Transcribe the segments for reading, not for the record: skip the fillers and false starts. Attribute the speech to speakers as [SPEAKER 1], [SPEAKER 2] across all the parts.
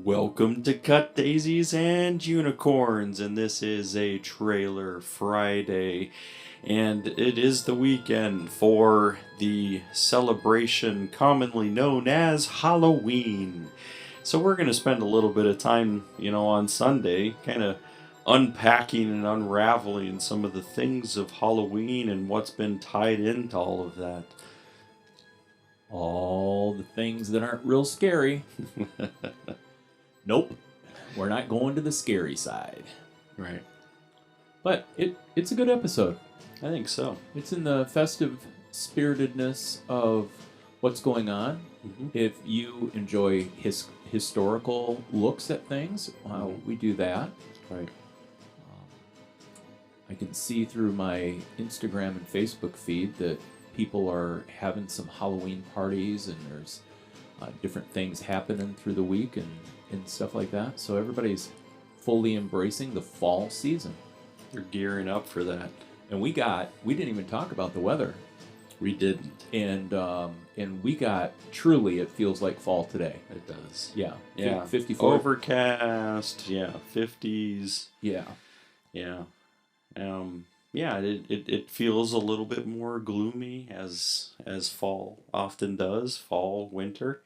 [SPEAKER 1] Welcome to Cut Daisies and Unicorns, and this is a Trailer Friday, and it is the weekend for the celebration commonly known as Halloween. So we're going to spend a little bit of time, on Sunday, kind of unpacking and unraveling some of the things of Halloween and what's been tied into all of that.
[SPEAKER 2] All the things that aren't real scary. Nope. We're not going to the scary side.
[SPEAKER 1] Right.
[SPEAKER 2] But it's a good episode.
[SPEAKER 1] I think so.
[SPEAKER 2] It's in the festive spiritedness of what's going on.
[SPEAKER 1] Mm-hmm.
[SPEAKER 2] If you enjoy historical looks at things, we do that.
[SPEAKER 1] Right.
[SPEAKER 2] I can see through my Instagram and Facebook feed that people are having some Halloween parties, and there's different things happening through the week and stuff like that. So everybody's fully embracing the fall season.
[SPEAKER 1] They're gearing up for that.
[SPEAKER 2] And we didn't even talk about the weather.
[SPEAKER 1] We didn't.
[SPEAKER 2] And we got, truly, it feels like fall today.
[SPEAKER 1] It does.
[SPEAKER 2] Yeah.
[SPEAKER 1] Yeah.
[SPEAKER 2] 54.
[SPEAKER 1] Overcast. Yeah. 50s.
[SPEAKER 2] Yeah.
[SPEAKER 1] Yeah. It feels a little bit more gloomy as fall often does. Fall, winter.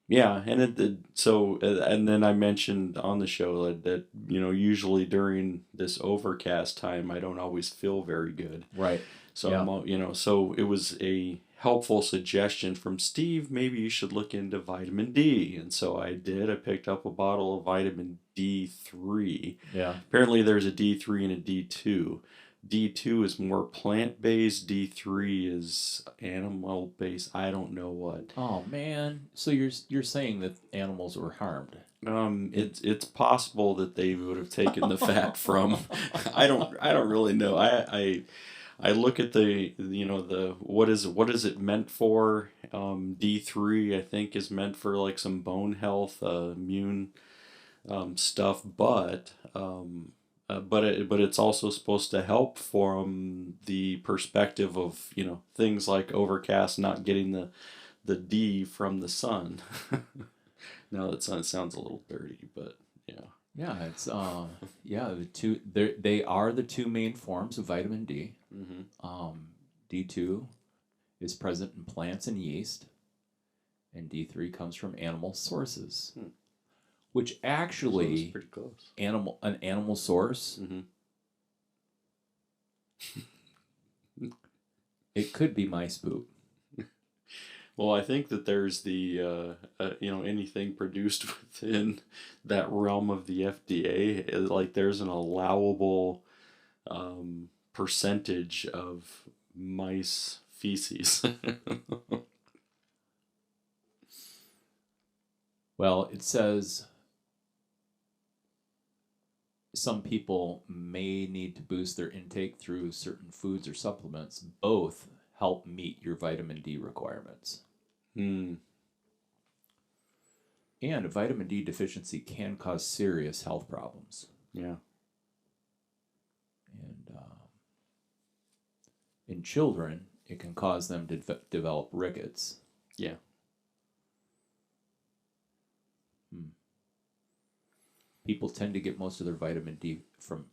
[SPEAKER 1] Yeah, and then I mentioned on the show that usually during this overcast time I don't always feel very good.
[SPEAKER 2] Right.
[SPEAKER 1] So
[SPEAKER 2] Yeah.
[SPEAKER 1] so it was a helpful suggestion from Steve. Maybe you should look into vitamin D, and so I did. I picked up a bottle of vitamin D3.
[SPEAKER 2] Yeah.
[SPEAKER 1] Apparently, there's a D3 and a D2. D2 is more plant-based. D3 is animal-based. I don't know what.
[SPEAKER 2] Oh man! So you're saying that animals were harmed?
[SPEAKER 1] It's possible that they would have taken the fat from. I don't really know. I look at the what is it meant for? D3 I think is meant for like some bone health, immune stuff, but it's also supposed to help from the perspective of things like overcast, not getting the D from the sun. Now that sounds a little dirty, but yeah.
[SPEAKER 2] Yeah, it's they are the two main forms of vitamin D.
[SPEAKER 1] Mm-hmm.
[SPEAKER 2] D2 is present in plants and yeast, and D3 comes from animal sources. Which actually,
[SPEAKER 1] pretty close.
[SPEAKER 2] An animal source.
[SPEAKER 1] Mm-hmm.
[SPEAKER 2] It could be mice poop.
[SPEAKER 1] Well, I think that there's the anything produced within that realm of the FDA, like there's an allowable percentage of mice feces.
[SPEAKER 2] Well, it says some people may need to boost their intake through certain foods or supplements. Both help meet your vitamin D requirements. And a vitamin D deficiency can cause serious health problems.
[SPEAKER 1] Yeah.
[SPEAKER 2] And in children, it can cause them to develop rickets.
[SPEAKER 1] Yeah.
[SPEAKER 2] People tend to get most of their vitamin D from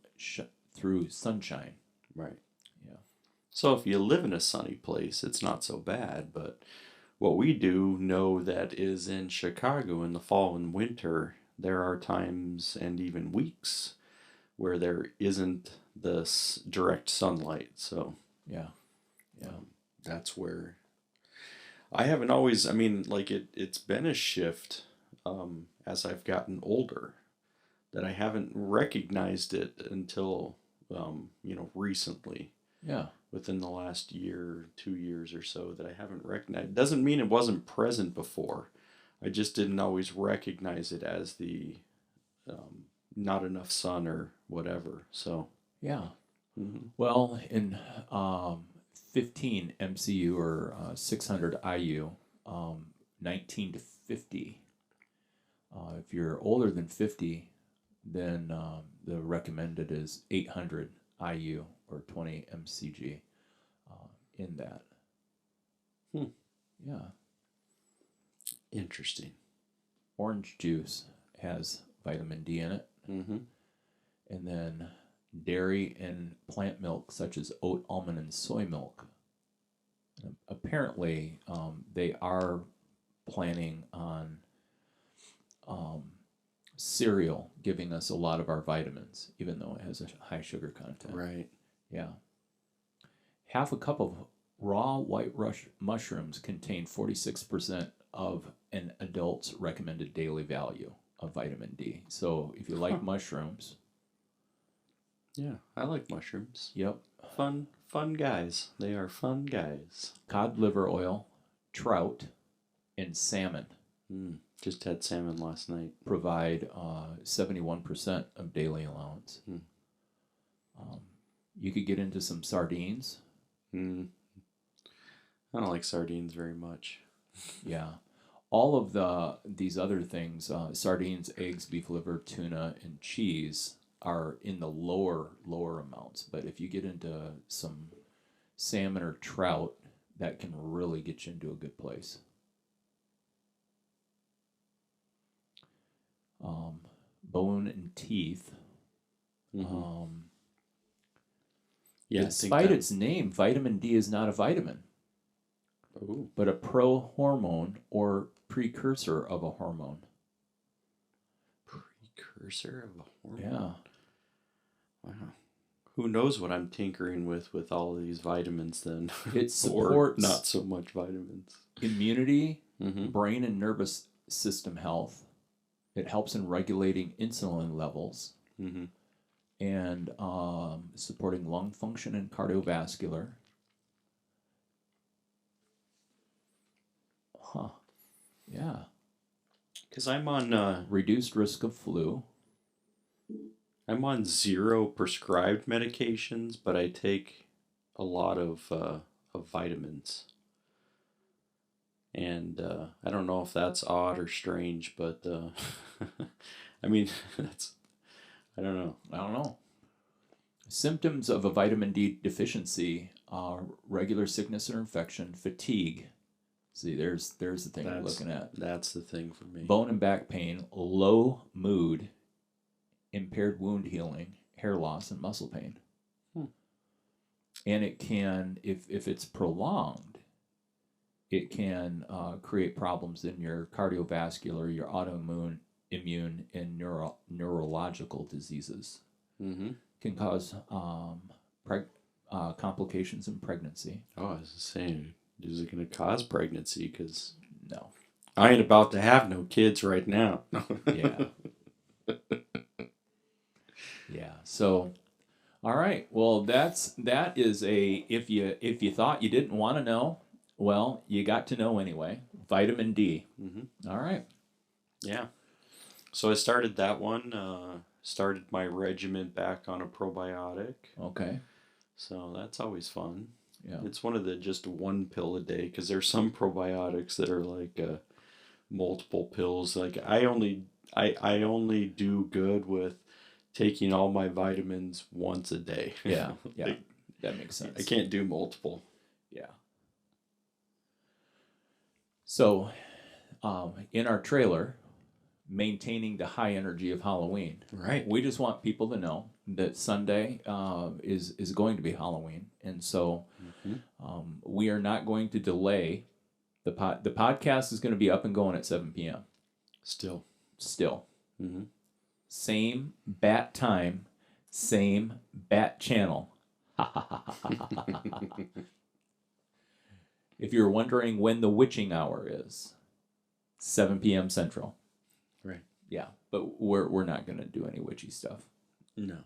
[SPEAKER 2] through sunshine.
[SPEAKER 1] Right.
[SPEAKER 2] Yeah.
[SPEAKER 1] So if you live in a sunny place, it's not so bad. But what we do know that is in Chicago in the fall and winter, there are times and even weeks where there isn't the direct sunlight. So
[SPEAKER 2] yeah.
[SPEAKER 1] That's where I haven't always. I mean, like it's been a shift as I've gotten older, that I haven't recognized it until recently.
[SPEAKER 2] Yeah.
[SPEAKER 1] Within the last year, 2 years or so, that I haven't recognized. It doesn't mean it wasn't present before. I just didn't always recognize it as the not enough sun or whatever. So
[SPEAKER 2] yeah.
[SPEAKER 1] Mm-hmm.
[SPEAKER 2] Well, in 15 MCU or 600 IU, 19 to 50. If you're older than 50, then the recommended is 800 IU or 20 MCG in that.
[SPEAKER 1] Hmm.
[SPEAKER 2] Yeah.
[SPEAKER 1] Interesting.
[SPEAKER 2] Orange juice has vitamin D in it.
[SPEAKER 1] Mm-hmm.
[SPEAKER 2] And then dairy and plant milk, such as oat, almond, and soy milk. Apparently, they are planning on cereal giving us a lot of our vitamins, even though it has a high sugar content.
[SPEAKER 1] Right.
[SPEAKER 2] Yeah. Half a cup of raw white mushrooms contain 46% of an adult's recommended daily value of vitamin D. So if you like mushrooms.
[SPEAKER 1] Yeah, I like mushrooms.
[SPEAKER 2] Yep.
[SPEAKER 1] Fun guys. They are fun guys.
[SPEAKER 2] Cod liver oil, trout, and salmon
[SPEAKER 1] Just had salmon last night.
[SPEAKER 2] provide 71% of daily allowance. You could get into some sardines.
[SPEAKER 1] I don't like sardines very much.
[SPEAKER 2] Yeah. All of these other things, sardines, eggs, beef liver, tuna, and cheese, are in the lower amounts. But if you get into some salmon or trout, that can really get you into a good place. Bone and teeth.
[SPEAKER 1] Yeah,
[SPEAKER 2] despite its name, vitamin D is not a vitamin, but a prohormone or precursor of a hormone.
[SPEAKER 1] Precursor of a hormone?
[SPEAKER 2] Yeah.
[SPEAKER 1] Wow. Who knows what I'm tinkering with all of these vitamins then?
[SPEAKER 2] It supports
[SPEAKER 1] or not so much vitamins.
[SPEAKER 2] Immunity, brain and nervous system health. It helps in regulating insulin levels and supporting lung function and cardiovascular. Huh. Yeah.
[SPEAKER 1] Because I'm on...
[SPEAKER 2] reduced risk of flu.
[SPEAKER 1] I'm on 0 prescribed medications, but I take a lot of vitamins. And I don't know if that's odd or strange, but I mean, I don't know.
[SPEAKER 2] Symptoms of a vitamin D deficiency are regular sickness or infection, fatigue. See, there's the thing we're looking at.
[SPEAKER 1] That's the thing for me.
[SPEAKER 2] Bone and back pain, low mood, impaired wound healing, hair loss, and muscle pain. And it can, if it's prolonged, it can create problems in your cardiovascular, your autoimmune, immune, and neurological diseases. Can cause complications in pregnancy.
[SPEAKER 1] Oh, I was saying, is it going to cause pregnancy? Because
[SPEAKER 2] no,
[SPEAKER 1] I ain't about to have no kids right now.
[SPEAKER 2] Yeah. Yeah. So, all right. Well, that is a if you thought you didn't want to know, well, you got to know anyway. Vitamin D. All right.
[SPEAKER 1] Yeah. So I started that one. Started my regimen back on a probiotic.
[SPEAKER 2] Okay.
[SPEAKER 1] So that's always fun.
[SPEAKER 2] Yeah.
[SPEAKER 1] It's one of the just one pill a day, because there's some probiotics that are like multiple pills. Like I only do good with taking all my vitamins once a day.
[SPEAKER 2] Yeah. Yeah. That makes sense.
[SPEAKER 1] I can't do multiple.
[SPEAKER 2] Yeah. So, in our trailer, maintaining the high energy of Halloween.
[SPEAKER 1] Right.
[SPEAKER 2] We just want people to know that Sunday is going to be Halloween, and so we are not going to delay the podcast is going to be up and going at 7 p.m. Still. Same bat time, same bat channel. If you're wondering when the witching hour is, 7 p.m. Central.
[SPEAKER 1] Right.
[SPEAKER 2] Yeah, but we're not going to do any witchy stuff.
[SPEAKER 1] No.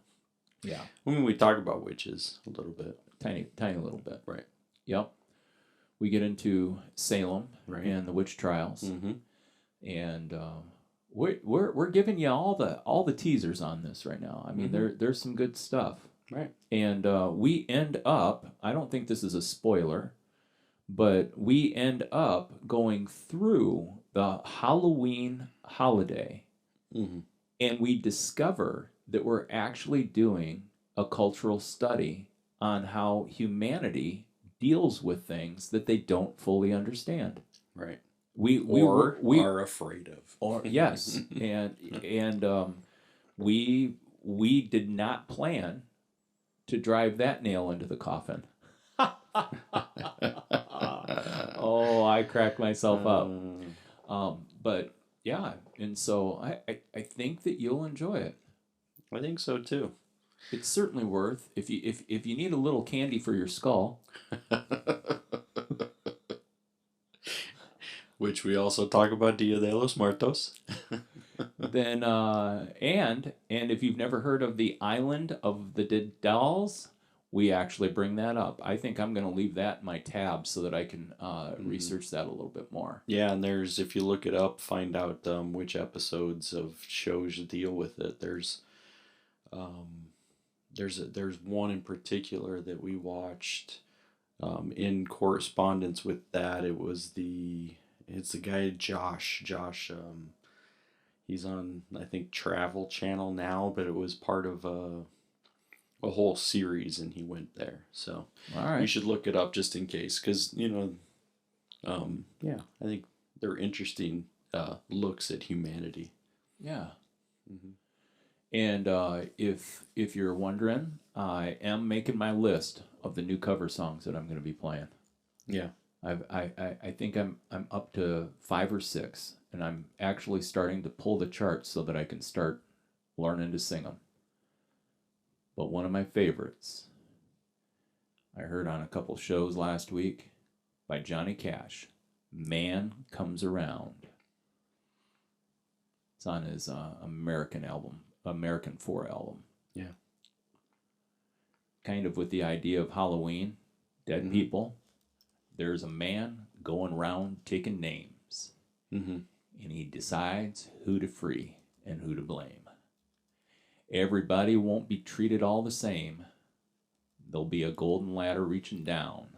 [SPEAKER 2] Yeah.
[SPEAKER 1] I mean, we talk about witches a little bit.
[SPEAKER 2] Tiny little bit.
[SPEAKER 1] Right.
[SPEAKER 2] Yep. We get into Salem and the witch trials, and we're giving you all the teasers on this right now. I mean, there's some good stuff.
[SPEAKER 1] Right.
[SPEAKER 2] And we end up. I don't think this is a spoiler, but we end up going through the Halloween holiday, and we discover that we're actually doing a cultural study on how humanity deals with things that they don't fully understand.
[SPEAKER 1] Right.
[SPEAKER 2] we
[SPEAKER 1] are afraid of.
[SPEAKER 2] or yes, and we did not plan to drive that nail into the coffin. Oh, I cracked myself up. But yeah, and so I think that you'll enjoy it.
[SPEAKER 1] I think so too.
[SPEAKER 2] It's certainly worth if you need a little candy for your skull.
[SPEAKER 1] Which we also talk about Dia de los Muertos.
[SPEAKER 2] Then and if you've never heard of the Island of the Dead Dolls, we actually bring that up. I think I'm going to leave that in my tab so that I can research that a little bit more.
[SPEAKER 1] Yeah, and there's, if you look it up, find out which episodes of shows deal with it. There's one in particular that we watched in correspondence with that. It's the guy Josh. He's on, I think, Travel Channel now, but it was part of a whole series, and he went there. So
[SPEAKER 2] All right.
[SPEAKER 1] you should look it up just in case, because yeah, I think they're interesting looks at humanity.
[SPEAKER 2] Yeah. Mm-hmm. And if you're wondering, I am making my list of the new cover songs that I'm going to be playing.
[SPEAKER 1] Yeah.
[SPEAKER 2] I think I'm up to 5 or 6, and I'm actually starting to pull the charts so that I can start learning to sing them. But one of my favorites, I heard on a couple shows last week by Johnny Cash, "Man Comes Around." It's on his American 4 album.
[SPEAKER 1] Yeah.
[SPEAKER 2] Kind of with the idea of Halloween, dead people. There's a man going around taking names.
[SPEAKER 1] Mm-hmm.
[SPEAKER 2] And he decides who to free and who to blame. Everybody won't be treated all the same. There'll be a golden ladder reaching down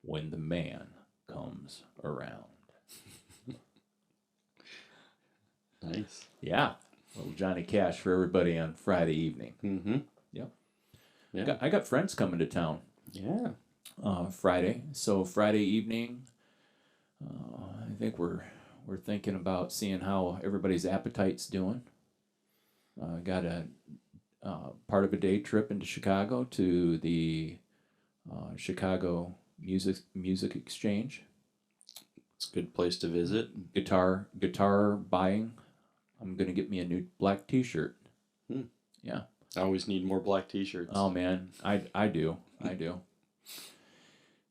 [SPEAKER 2] when the man comes around.
[SPEAKER 1] Nice.
[SPEAKER 2] Yeah. Little Johnny Cash for everybody on Friday evening.
[SPEAKER 1] Mm-hmm.
[SPEAKER 2] Yep.
[SPEAKER 1] Yeah.
[SPEAKER 2] I got friends coming to town.
[SPEAKER 1] Yeah.
[SPEAKER 2] Friday. So Friday evening, I think we're thinking about seeing how everybody's appetite's doing. Got a part of a day trip into Chicago to the Chicago Music Exchange.
[SPEAKER 1] It's a good place to visit.
[SPEAKER 2] Guitar buying. I'm gonna get me a new black T-shirt. Yeah.
[SPEAKER 1] I always need more black T-shirts.
[SPEAKER 2] Oh man, I do.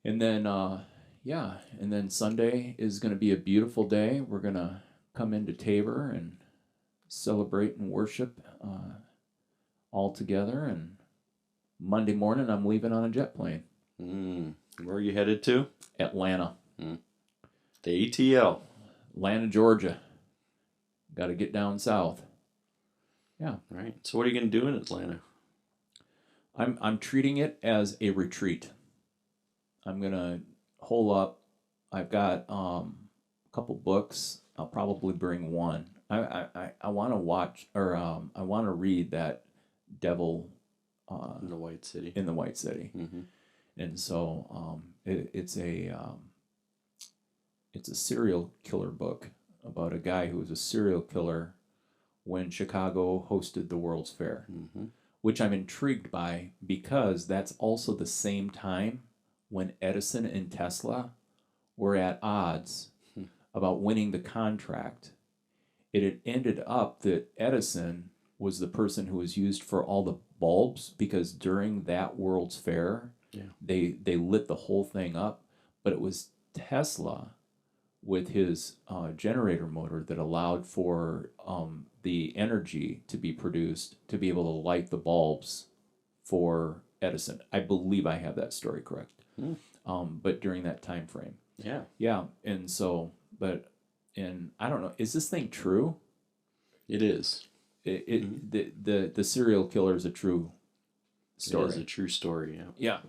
[SPEAKER 2] And then and then Sunday is going to be a beautiful day. We're going to come into Tabor and celebrate and worship all together. And Monday morning, I'm leaving on a jet plane.
[SPEAKER 1] Where are you headed to?
[SPEAKER 2] Atlanta.
[SPEAKER 1] The ATL.
[SPEAKER 2] Atlanta, Georgia. Got to get down south. Yeah.
[SPEAKER 1] Right. So what are you going to do in Atlanta?
[SPEAKER 2] I'm treating it as a retreat. I'm going to hole up. I've got a couple books. I'll probably bring one. I want to watch, or I want to read that Devil
[SPEAKER 1] in the White City.
[SPEAKER 2] Mm-hmm. And so it's a serial killer book about a guy who was a serial killer when Chicago hosted the World's Fair, which I'm intrigued by because that's also the same time when Edison and Tesla were at odds about winning the contract. It had ended up that Edison was the person who was used for all the bulbs because during that World's Fair, they lit the whole thing up, but it was Tesla with his generator motor that allowed for the energy to be produced to be able to light the bulbs for Edison. I believe I have that story correct. But during that time frame. Yeah. And so, and I don't know, is this thing true?
[SPEAKER 1] It is.
[SPEAKER 2] The serial killer is a true story.
[SPEAKER 1] It is a true story, yeah.
[SPEAKER 2] Yeah.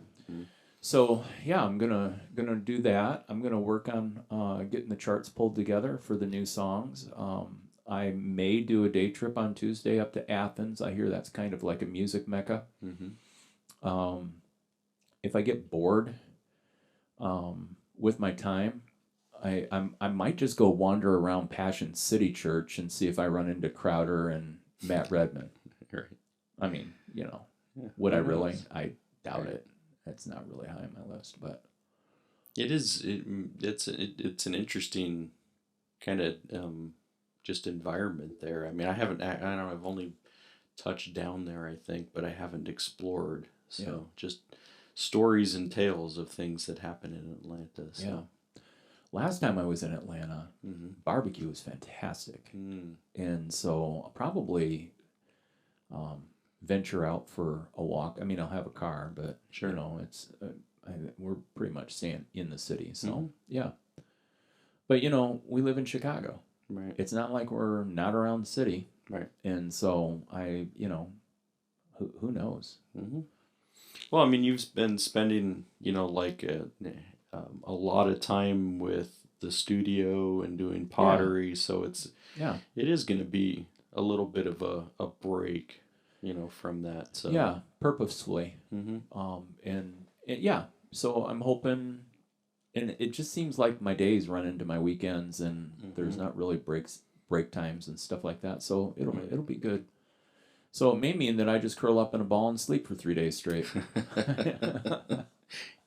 [SPEAKER 2] So yeah, I'm gonna do that. I'm gonna work on getting the charts pulled together for the new songs. I may do a day trip on Tuesday up to Athens. I hear that's kind of like a music mecca. If I get bored with my time, I might just go wander around Passion City Church and see if I run into Crowder and Matt Redman.
[SPEAKER 1] Right.
[SPEAKER 2] I mean,
[SPEAKER 1] Yeah,
[SPEAKER 2] would I
[SPEAKER 1] who
[SPEAKER 2] really?
[SPEAKER 1] knows?
[SPEAKER 2] I doubt
[SPEAKER 1] Right.
[SPEAKER 2] it. That's not really high on my list, but
[SPEAKER 1] It is. It's an interesting kind of just environment there. I mean, I don't know. I've only touched down there, I think, but I haven't explored. So
[SPEAKER 2] Yeah.
[SPEAKER 1] just stories and tales of things that happen in Atlanta. So.
[SPEAKER 2] yeah. Last time I was in Atlanta,
[SPEAKER 1] Mm-hmm.
[SPEAKER 2] barbecue was fantastic.
[SPEAKER 1] Mm.
[SPEAKER 2] And so I'll probably venture out for a walk. I mean, I'll have a car, but
[SPEAKER 1] Sure.
[SPEAKER 2] it's we're pretty much staying in the city. So
[SPEAKER 1] Mhm.
[SPEAKER 2] yeah. But we live in Chicago.
[SPEAKER 1] Right.
[SPEAKER 2] It's not like we're not around the city.
[SPEAKER 1] Right.
[SPEAKER 2] And so who knows?
[SPEAKER 1] Mm-hmm. Well, I mean, you've been spending, like a lot of time with the studio and doing pottery, so it is going to be a little bit of a break, from that. So
[SPEAKER 2] Yeah, purposefully.
[SPEAKER 1] Mm-hmm.
[SPEAKER 2] And yeah, so I'm hoping, and it just seems like my days run into my weekends, and there's not really break times and stuff like that. So it'll be good. So it may mean that I just curl up in a ball and sleep for 3 days straight.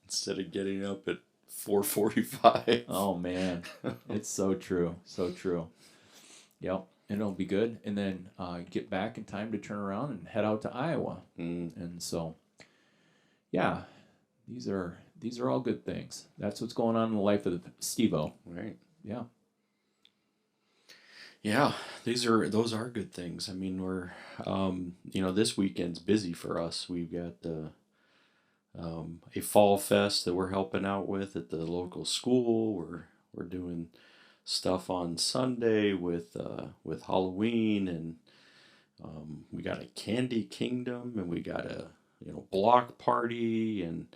[SPEAKER 1] Instead of getting up at 4:45.
[SPEAKER 2] Oh man, it's so true, so true. Yep, and it'll be good, and then get back in time to turn around and head out to Iowa. And so, yeah, these are all good things. That's what's going on in the life of Steve-O.
[SPEAKER 1] Right.
[SPEAKER 2] Yeah.
[SPEAKER 1] Yeah, those are good things. I mean, we're this weekend's busy for us. We've got a fall fest that we're helping out with at the local school. We're doing stuff on Sunday with Halloween, and we got a Candy Kingdom, and we got a block party, and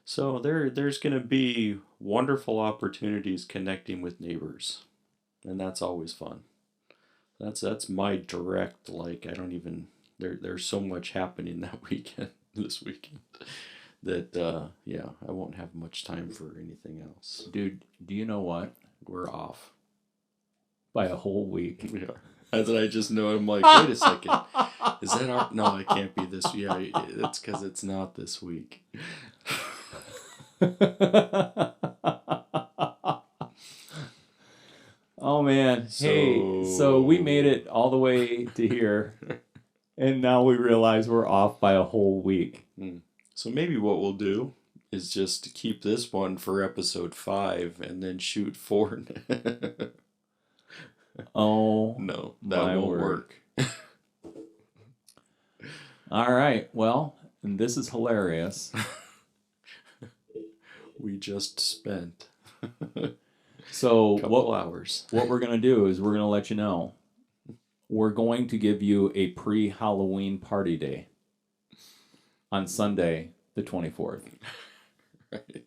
[SPEAKER 1] so there's going to be wonderful opportunities connecting with neighbors, and that's always fun. That's my direct, I don't even, there's so much happening this weekend, that, I won't have much time for anything else.
[SPEAKER 2] Dude, do you know what?
[SPEAKER 1] We're off.
[SPEAKER 2] By a whole week.
[SPEAKER 1] Yeah. That's what I just know. I'm like, wait a second. Is that no, it can't be this. Yeah, it's because it's not this week.
[SPEAKER 2] Oh man. So we made it all the way to here, and now we realize we're off by a whole week.
[SPEAKER 1] So maybe what we'll do is just keep this one for episode 5 and then shoot 4.
[SPEAKER 2] Oh
[SPEAKER 1] no, that won't work.
[SPEAKER 2] All right. Well, and this is hilarious.
[SPEAKER 1] We just spent
[SPEAKER 2] so
[SPEAKER 1] couple hours.
[SPEAKER 2] What we're going to do is we're going to let you know. We're going to give you a pre-Halloween party day on Sunday, the 24th.
[SPEAKER 1] Right.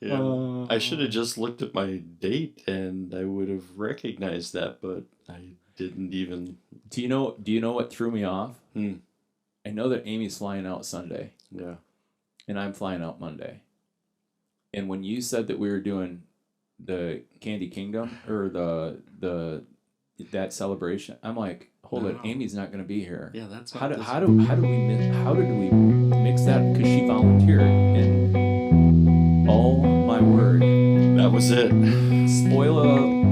[SPEAKER 1] Yeah. I should have just looked at my date and I would have recognized that, but I didn't even.
[SPEAKER 2] Do you know what threw me off?
[SPEAKER 1] I
[SPEAKER 2] know that Amy's flying out Sunday.
[SPEAKER 1] Yeah.
[SPEAKER 2] And I'm flying out Monday. And when you said that we were doing the Candy Kingdom or that celebration, I'm like, hold it, Amy's not going to be here.
[SPEAKER 1] Yeah, that's
[SPEAKER 2] how did we mix that? Because she volunteered, and oh my word,
[SPEAKER 1] that was it.
[SPEAKER 2] Spoiler